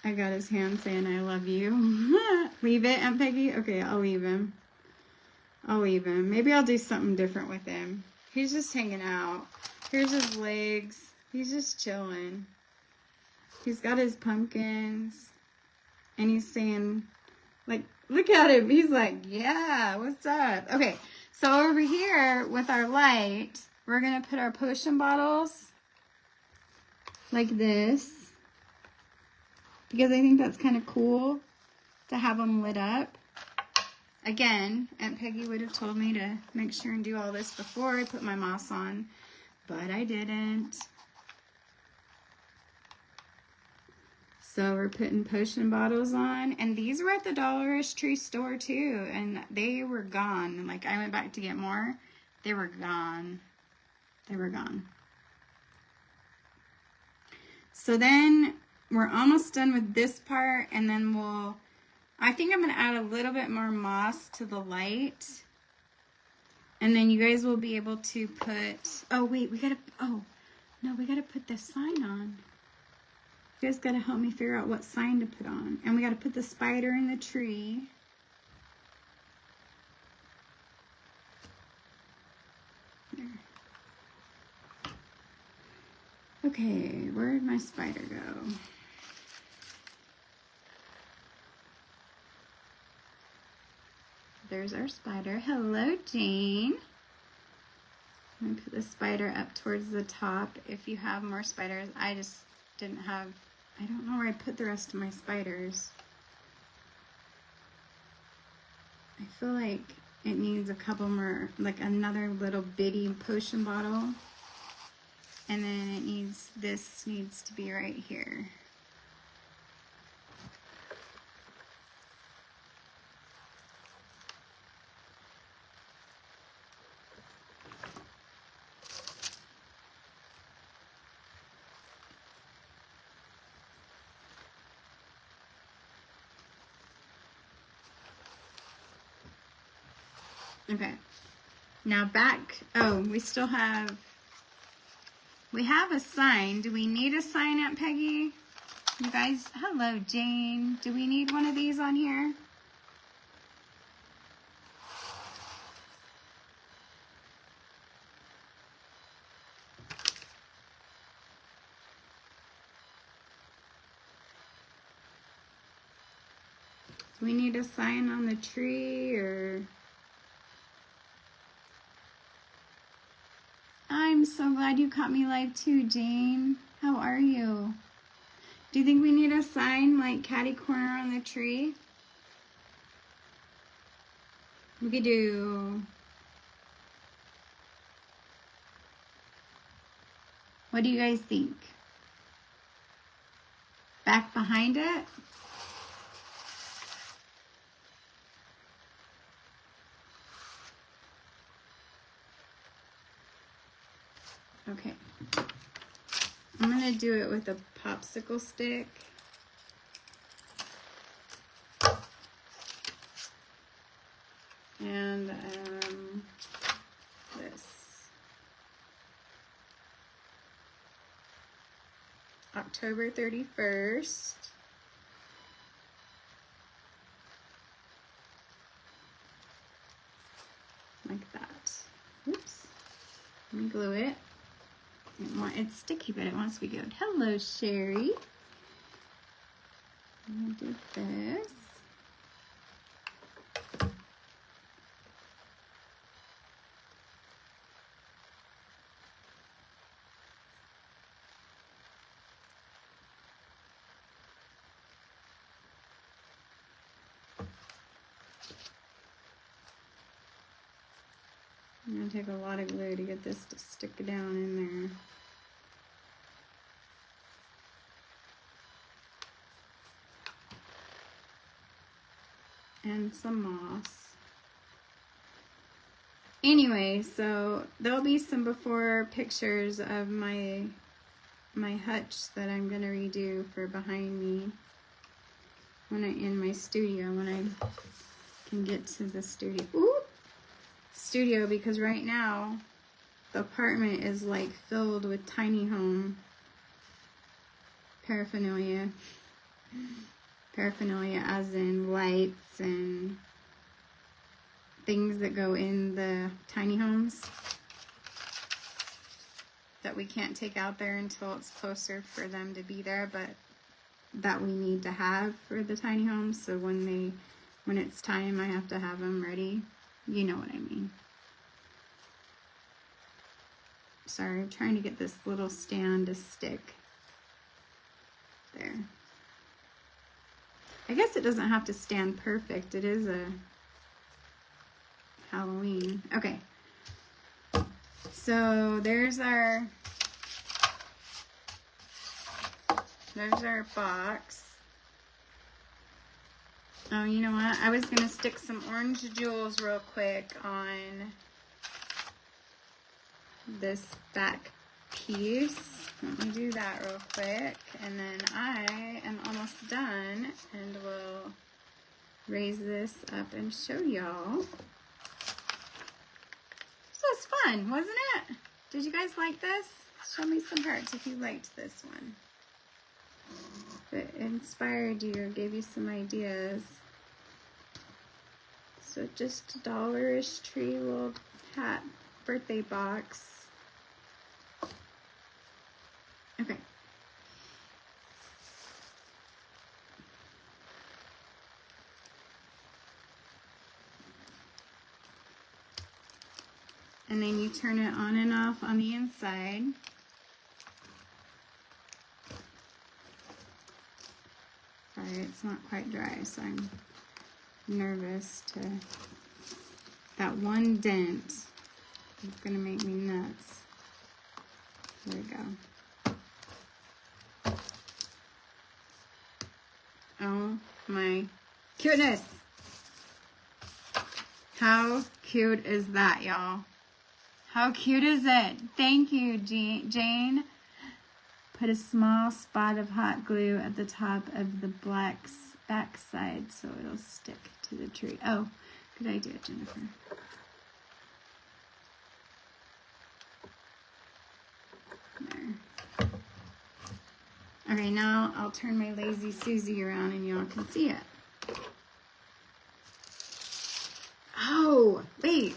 I got his hand saying, I love you. Leave it, Aunt Peggy? Okay, I'll leave him. I'll leave him. Maybe I'll do something different with him. He's just hanging out. Here's his legs. He's just chilling. He's got his pumpkins. And he's saying, like, look at him. He's like, yeah, what's up? Okay, so over here with our light, we're going to put our potion bottles like this. Because I think that's kind of cool to have them lit up. Again, Aunt Peggy would have told me to make sure and do all this before I put my moss on. But I didn't. So we're putting potion bottles on. And these were at the Dollar Tree store too. And they were gone. Like I went back to get more. They were gone. They were gone. So then we're almost done with this part. And then I think I'm going to add a little bit more moss to the light. And then you guys will be able to put, oh wait, we gotta put this sign on. You guys gotta help me figure out what sign to put on. And we gotta put the spider in the tree. There. Okay, where did my spider go? There's our spider. Hello, Jane. I'm going to put the spider up towards the top. If you have more spiders, I just didn't have, I don't know where I put the rest of my spiders. I feel like it needs a couple more, like another little bitty potion bottle. And then this needs to be right here. Okay, now back, we have a sign. Do we need a sign, Aunt Peggy? You guys, hello, Jane. Do we need one of these on here? Do we need a sign on the tree or... I'm so glad you caught me live too, Jane. How are you? Do you think we need a sign like catty corner on the tree? We could do... What do you guys think? Back behind it? Okay, I'm going to do it with a popsicle stick. And this. October 31st. Like that. Oops. Let me glue it. It's sticky, but it wants to be good. Hello, Sherry. I'm gonna do this. I'm going to take a lot of glue to get this to stick down in there. And some moss. Anyway, so there'll be some before pictures of my hutch that I'm going to redo for behind me when in my studio, when I can get to the studio. Ooh! Studio, because right now the apartment is like filled with tiny home paraphernalia as in lights and things that go in the tiny homes that we can't take out there until it's closer for them to be there, but that we need to have for the tiny homes, so when it's time I have to have them ready. You know what I mean. Sorry, I'm trying to get this little stand to stick. There. I guess it doesn't have to stand perfect. It is a Halloween. Okay. So there's our box. Oh, you know what? I was going to stick some orange jewels real quick on this back piece. Let me do that real quick. And then I am almost done and will raise this up and show y'all. This was fun, wasn't it? Did you guys like this? Show me some hearts if you liked this one. If it inspired you or gave you some ideas. So just a $1-ish tree little hat birthday box. Okay. And then you turn it on and off on the inside. Sorry, it's not quite dry, so I'm nervous to... That one dent is gonna make me nuts. There we go. Oh my cuteness! How cute is that, y'all? How cute is it? Thank you, Jane. Put a small spot of hot glue at the top of the black's backside so it'll stick to the tree. Oh, good idea, Jennifer. There. Okay, now I'll turn my Lazy Susie around and y'all can see it. Oh, wait.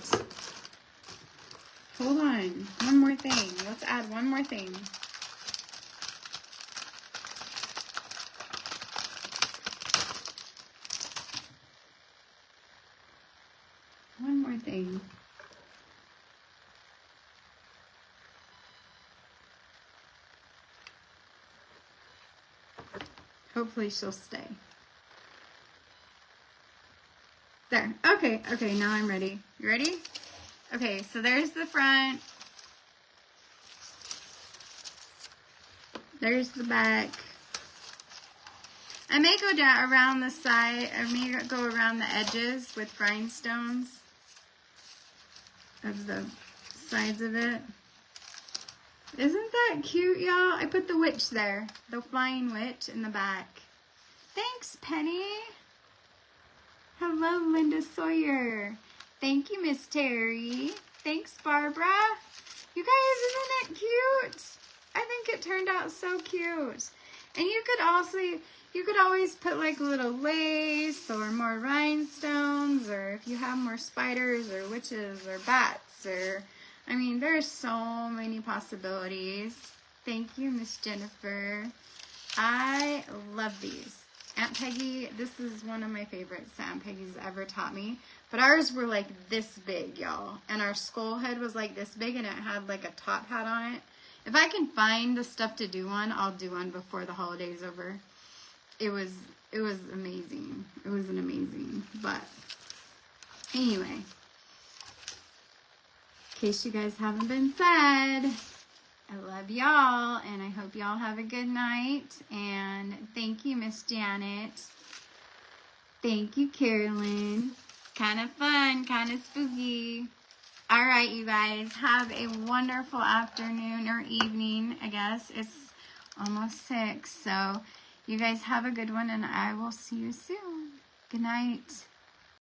Hold on. One more thing. Let's add one more thing. One more thing. Hopefully she'll stay. There. Okay, okay, now I'm ready. You ready? Okay, so there's the front. There's the back. I may go down around the side. I may go around the edges with rhinestones of the sides of it. Isn't that cute, y'all? I put the witch there. The flying witch in the back. Thanks, Penny. Hello, Linda Sawyer. Thank you, Miss Terry. Thanks, Barbara. You guys, isn't it cute? I think it turned out so cute. And you could always put like little lace or more rhinestones, or if you have more spiders or witches or bats, or, I mean, there's so many possibilities. Thank you, Miss Jennifer. I love these. Aunt Peggy, this is one of my favorites that Aunt Peggy's ever taught me. But ours were like this big, y'all. And our skull head was like this big, and it had like a top hat on it. If I can find the stuff to do one, I'll do one before the holiday's over. It was amazing. It was an amazing. But anyway, in case you guys haven't been fed, I love y'all, and I hope y'all have a good night. And thank you, Miss Janet. Thank you, Carolyn. Kind of fun, kind of spooky. All right, you guys, have a wonderful afternoon or evening. I guess it's almost 6, so you guys have a good one, and I will see you soon. Good night.